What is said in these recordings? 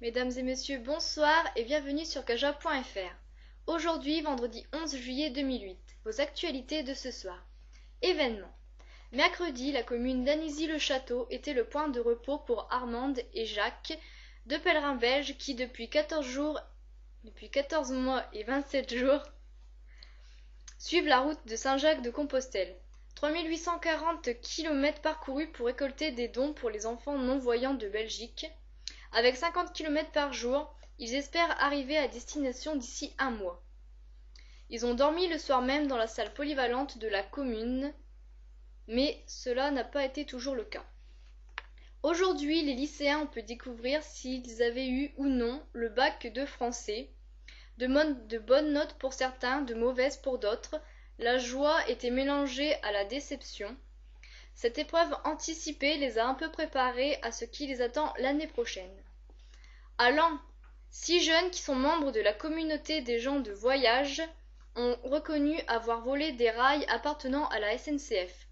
Mesdames et messieurs, bonsoir et bienvenue sur kaja.fr. Aujourd'hui, vendredi 11 juillet 2008, vos actualités de ce soir. Événements. Mercredi, la commune d'Anizy-le-Château était le point de repos pour Armande et Jacques, deux pèlerins belges qui, depuis 14 mois et 27 jours, suivent la route de Saint-Jacques-de-Compostelle. 3840 km parcourus pour récolter des dons pour les enfants non-voyants de Belgique. Avec 50 km par jour, ils espèrent arriver à destination d'ici un mois. Ils ont dormi le soir même dans la salle polyvalente de la commune, mais cela n'a pas été toujours le cas. Aujourd'hui, les lycéens ont pu découvrir s'ils avaient eu ou non le bac de français. De bonnes notes pour certains, de mauvaises pour d'autres. La joie était mélangée à la déception. Cette épreuve anticipée les a un peu préparés à ce qui les attend l'année prochaine. Allant, 6 jeunes qui sont membres de la communauté des gens de voyage ont reconnu avoir volé des rails appartenant à la SNCF.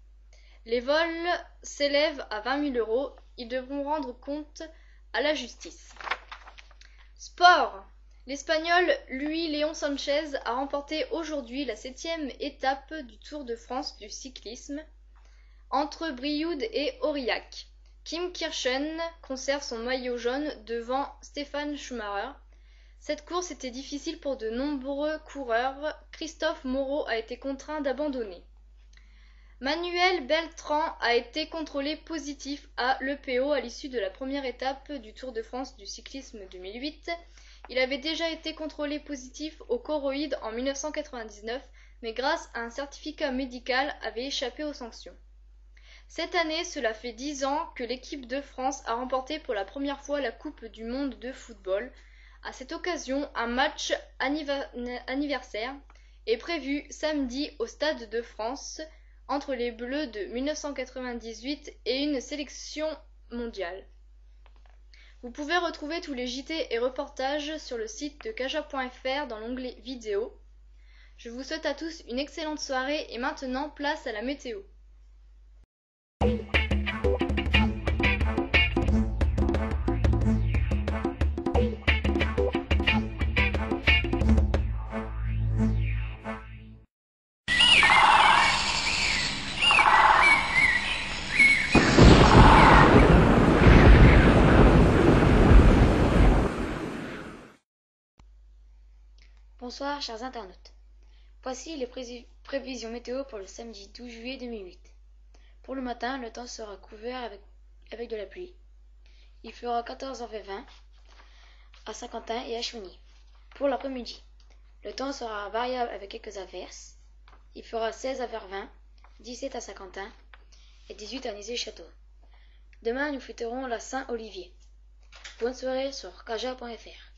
Les vols s'élèvent à 20 000 €. Ils devront rendre compte à la justice. Sport. L'Espagnol Luis León Sánchez a remporté aujourd'hui la 7e étape du Tour de France du cyclisme entre Brioude et Aurillac. Kim Kirchen conserve son maillot jaune devant Stefan Schumacher. Cette course était difficile pour de nombreux coureurs. Christophe Moreau a été contraint d'abandonner. Manuel Beltran a été contrôlé positif à l'EPO à l'issue de la première étape du Tour de France du cyclisme 2008. Il avait déjà été contrôlé positif au choroïde en 1999, mais grâce à un certificat médical avait échappé aux sanctions. Cette année, cela fait 10 ans que l'équipe de France a remporté pour la première fois la Coupe du monde de football. À cette occasion, un match anniversaire est prévu samedi au Stade de France entre les Bleus de 1998 et une sélection mondiale. Vous pouvez retrouver tous les JT et reportages sur le site de kaja.fr dans l'onglet vidéo. Je vous souhaite à tous une excellente soirée et maintenant place à la météo. Bonsoir chers internautes. Voici les prévisions météo pour le samedi 12 juillet 2008. Pour le matin, le temps sera couvert avec de la pluie. Il fera 14h20 à Saint-Quentin et à Chauny. Pour l'après-midi, le temps sera variable avec quelques averses. Il fera 16h20, 17 à Saint-Quentin et 18 à Animzy-le-Château. Demain, nous fêterons la Saint-Olivier. Bonne soirée sur kaja.fr.